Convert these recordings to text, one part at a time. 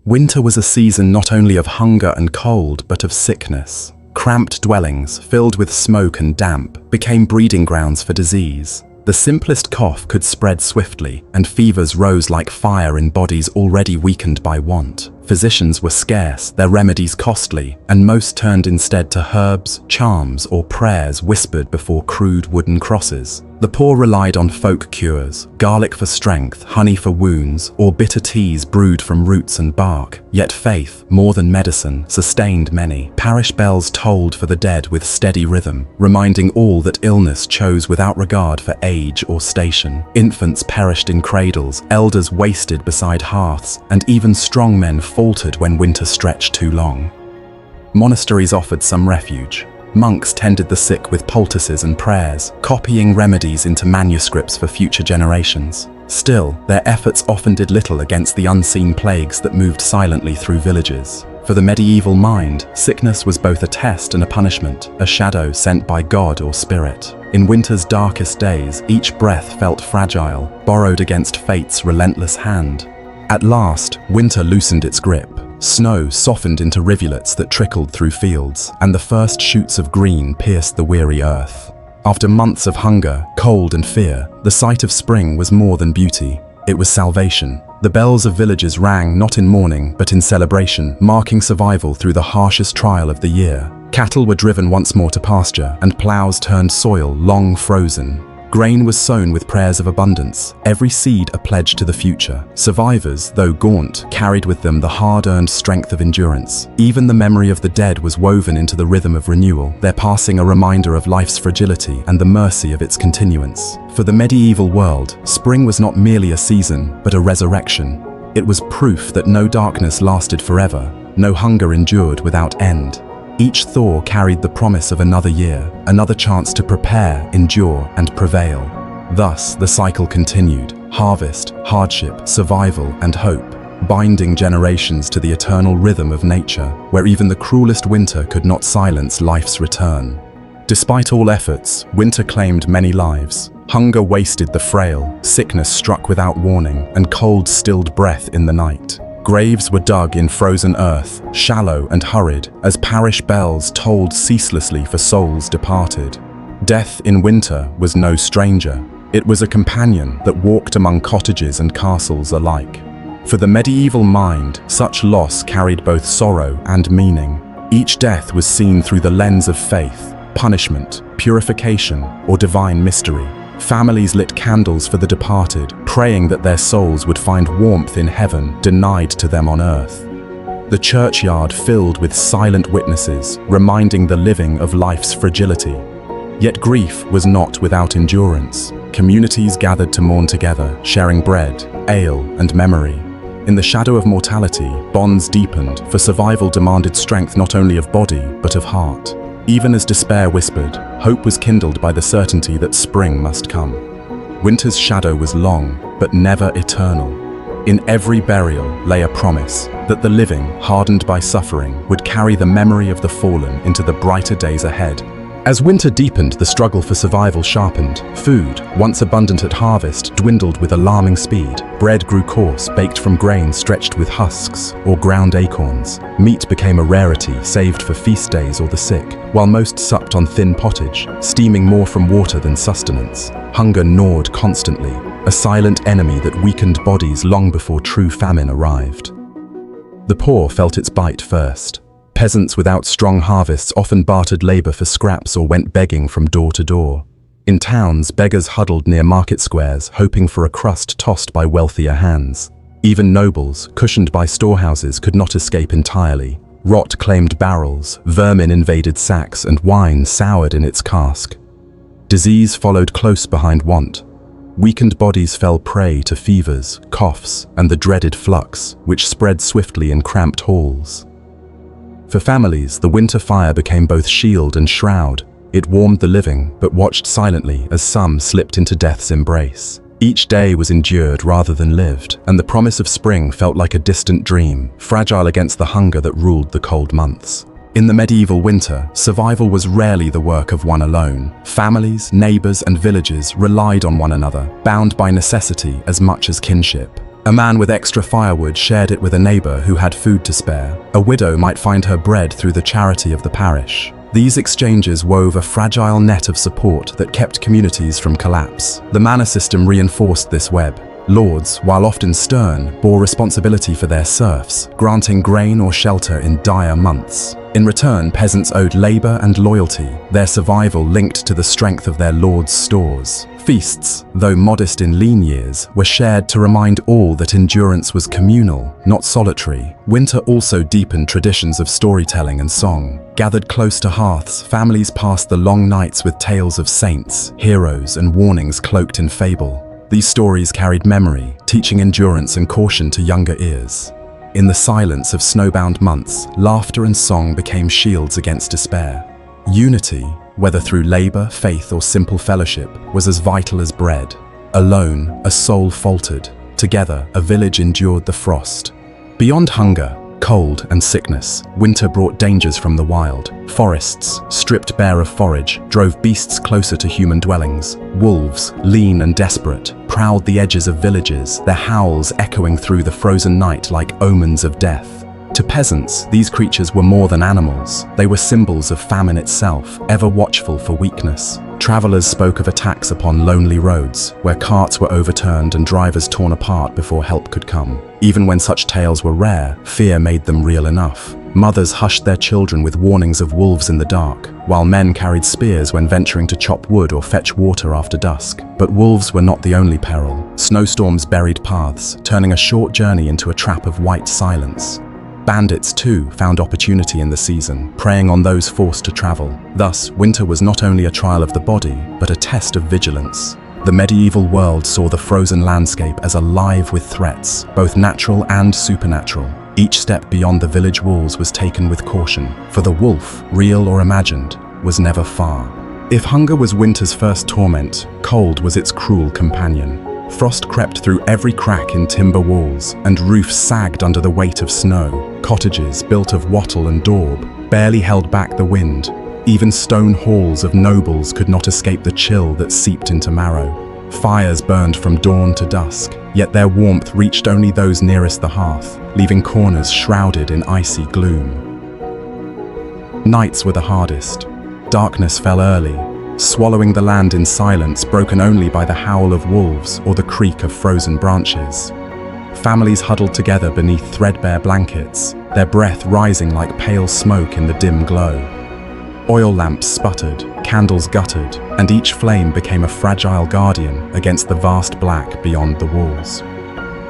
Winter was a season not only of hunger and cold, but of sickness. Cramped dwellings, filled with smoke and damp, became breeding grounds for disease. The simplest cough could spread swiftly, and fevers rose like fire in bodies already weakened by want. Physicians were scarce, their remedies costly, and most turned instead to herbs, charms, or prayers whispered before crude wooden crosses. The poor relied on folk cures, garlic for strength, honey for wounds, or bitter teas brewed from roots and bark. Yet faith, more than medicine, sustained many. Parish bells tolled for the dead with steady rhythm, reminding all that illness chose without regard for age or station. Infants perished in cradles, elders wasted beside hearths, and even strong men faltered when winter stretched too long. Monasteries offered some refuge. Monks tended the sick with poultices and prayers, copying remedies into manuscripts for future generations. Still, their efforts often did little against the unseen plagues that moved silently through villages. For the medieval mind, sickness was both a test and a punishment, a shadow sent by God or spirit. In winter's darkest days, each breath felt fragile, borrowed against fate's relentless hand. At last, winter loosened its grip. Snow softened into rivulets that trickled through fields, and the first shoots of green pierced the weary earth. After months of hunger, cold, and fear, the sight of spring was more than beauty. It was salvation. The bells of villages rang not in mourning, but in celebration, marking survival through the harshest trial of the year. Cattle were driven once more to pasture, and plows turned soil long frozen. Grain was sown with prayers of abundance, every seed a pledge to the future. Survivors, though gaunt, carried with them the hard-earned strength of endurance. Even the memory of the dead was woven into the rhythm of renewal, their passing a reminder of life's fragility and the mercy of its continuance. For the medieval world, spring was not merely a season, but a resurrection. It was proof that no darkness lasted forever, no hunger endured without end. Each thaw carried the promise of another year, another chance to prepare, endure, and prevail. Thus, the cycle continued: harvest, hardship, survival, and hope, binding generations to the eternal rhythm of nature, where even the cruelest winter could not silence life's return. Despite all efforts, winter claimed many lives. Hunger wasted the frail, sickness struck without warning, and cold stilled breath in the night. Graves were dug in frozen earth, shallow and hurried, as parish bells tolled ceaselessly for souls departed. Death in winter was no stranger. It was a companion that walked among cottages and castles alike. For the medieval mind, such loss carried both sorrow and meaning. Each death was seen through the lens of faith, punishment, purification, or divine mystery. Families lit candles for the departed, praying that their souls would find warmth in heaven denied to them on earth. The churchyard filled with silent witnesses, reminding the living of life's fragility. Yet grief was not without endurance. Communities gathered to mourn together, sharing bread, ale, and memory. In the shadow of mortality, bonds deepened, for survival demanded strength not only of body, but of heart. Even as despair whispered, hope was kindled by the certainty that spring must come. Winter's shadow was long, but never eternal. In every burial lay a promise that the living, hardened by suffering, would carry the memory of the fallen into the brighter days ahead. As winter deepened, the struggle for survival sharpened. Food, once abundant at harvest, dwindled with alarming speed. Bread grew coarse, baked from grain stretched with husks or ground acorns. Meat became a rarity, saved for feast days or the sick, while most supped on thin pottage, steaming more from water than sustenance. Hunger gnawed constantly, a silent enemy that weakened bodies long before true famine arrived. The poor felt its bite first. Peasants without strong harvests often bartered labor for scraps or went begging from door to door. In towns, beggars huddled near market squares, hoping for a crust tossed by wealthier hands. Even nobles, cushioned by storehouses, could not escape entirely. Rot claimed barrels, vermin invaded sacks, and wine soured in its cask. Disease followed close behind want. Weakened bodies fell prey to fevers, coughs, and the dreaded flux, which spread swiftly in cramped halls. For families, the winter fire became both shield and shroud. It warmed the living, but watched silently as some slipped into death's embrace. Each day was endured rather than lived, and the promise of spring felt like a distant dream, fragile against the hunger that ruled the cold months. In the medieval winter, survival was rarely the work of one alone. Families, neighbors, and villages relied on one another, bound by necessity as much as kinship. A man with extra firewood shared it with a neighbor who had food to spare. A widow might find her bread through the charity of the parish. These exchanges wove a fragile net of support that kept communities from collapse. The manor system reinforced this web. Lords, while often stern, bore responsibility for their serfs, granting grain or shelter in dire months. In return, peasants owed labor and loyalty, their survival linked to the strength of their lord's stores. Feasts, though modest in lean years, were shared to remind all that endurance was communal, not solitary. Winter also deepened traditions of storytelling and song. Gathered close to hearths, families passed the long nights with tales of saints, heroes, and warnings cloaked in fable. These stories carried memory, teaching endurance and caution to younger ears. In the silence of snowbound months, laughter and song became shields against despair. Unity, whether through labor, faith, or simple fellowship, was as vital as bread. Alone, a soul faltered. Together, a village endured the frost. Beyond hunger, cold, and sickness, winter brought dangers from the wild. Forests, stripped bare of forage, drove beasts closer to human dwellings. Wolves, lean and desperate, prowled the edges of villages, their howls echoing through the frozen night like omens of death. To peasants, these creatures were more than animals. They were symbols of famine itself, ever watchful for weakness. Travelers spoke of attacks upon lonely roads, where carts were overturned and drivers torn apart before help could come. Even when such tales were rare, fear made them real enough. Mothers hushed their children with warnings of wolves in the dark, while men carried spears when venturing to chop wood or fetch water after dusk. But wolves were not the only peril. Snowstorms buried paths, turning a short journey into a trap of white silence. Bandits, too, found opportunity in the season, preying on those forced to travel. Thus, winter was not only a trial of the body, but a test of vigilance. The medieval world saw the frozen landscape as alive with threats, both natural and supernatural. Each step beyond the village walls was taken with caution, for the wolf, real or imagined, was never far. If hunger was winter's first torment, cold was its cruel companion. Frost crept through every crack in timber walls, and roofs sagged under the weight of snow. Cottages, built of wattle and daub, barely held back the wind. Even stone halls of nobles could not escape the chill that seeped into marrow. Fires burned from dawn to dusk, yet their warmth reached only those nearest the hearth, leaving corners shrouded in icy gloom. Nights were the hardest. Darkness fell early, swallowing the land in silence broken only by the howl of wolves or the creak of frozen branches. Families huddled together beneath threadbare blankets, their breath rising like pale smoke in the dim glow. Oil lamps sputtered, candles guttered, and each flame became a fragile guardian against the vast black beyond the walls.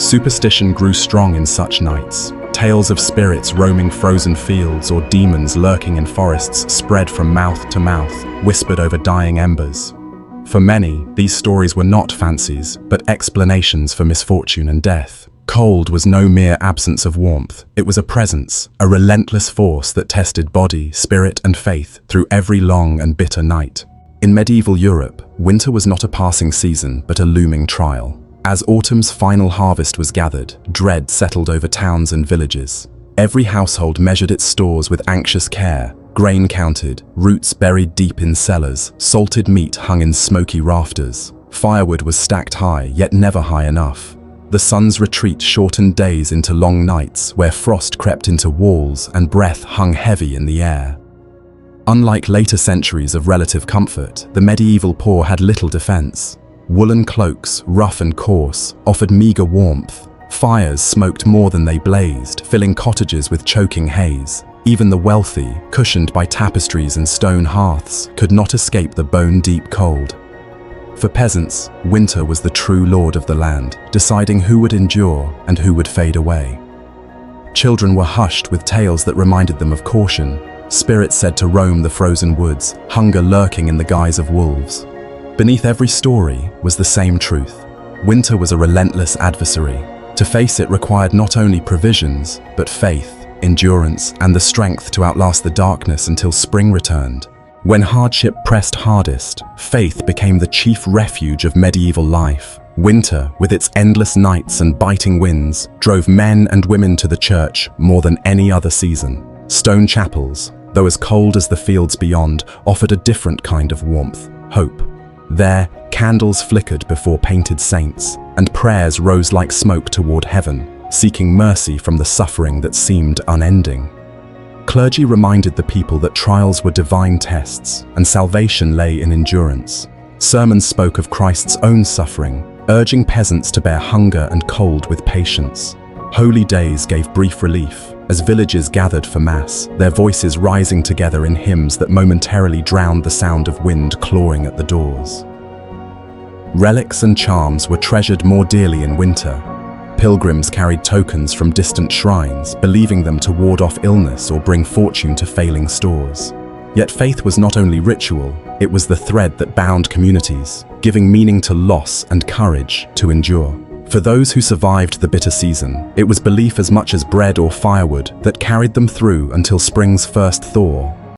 Superstition grew strong in such nights. Tales of spirits roaming frozen fields or demons lurking in forests spread from mouth to mouth, whispered over dying embers. For many, these stories were not fancies, but explanations for misfortune and death. Cold was no mere absence of warmth. It was a presence, a relentless force that tested body, spirit, and faith through every long and bitter night. In medieval Europe, winter was not a passing season, but a looming trial. As autumn's final harvest was gathered, dread settled over towns and villages. Every household measured its stores with anxious care, grain counted, roots buried deep in cellars, salted meat hung in smoky rafters. Firewood was stacked high, yet never high enough. The sun's retreat shortened days into long nights, where frost crept into walls and breath hung heavy in the air. Unlike later centuries of relative comfort, the medieval poor had little defense. Woolen cloaks, rough and coarse, offered meager warmth. Fires smoked more than they blazed, filling cottages with choking haze. Even the wealthy, cushioned by tapestries and stone hearths, could not escape the bone-deep cold. For peasants, winter was the true lord of the land, deciding who would endure and who would fade away. Children were hushed with tales that reminded them of caution, spirits said to roam the frozen woods, hunger lurking in the guise of wolves. Beneath every story was the same truth. Winter was a relentless adversary. To face it required not only provisions, but faith, endurance, and the strength to outlast the darkness until spring returned. When hardship pressed hardest, faith became the chief refuge of medieval life. Winter, with its endless nights and biting winds, drove men and women to the church more than any other season. Stone chapels, though as cold as the fields beyond, offered a different kind of warmth, hope. There, candles flickered before painted saints, and prayers rose like smoke toward heaven, seeking mercy from the suffering that seemed unending. Clergy reminded the people that trials were divine tests, and salvation lay in endurance. Sermons spoke of Christ's own suffering, urging peasants to bear hunger and cold with patience. Holy days gave brief relief, as villages gathered for Mass, their voices rising together in hymns that momentarily drowned the sound of wind clawing at the doors. Relics and charms were treasured more dearly in winter. Pilgrims carried tokens from distant shrines, believing them to ward off illness or bring fortune to failing stores. Yet faith was not only ritual, it was the thread that bound communities, giving meaning to loss and courage to endure. For those who survived the bitter season, it was belief as much as bread or firewood that carried them through until spring's first thaw,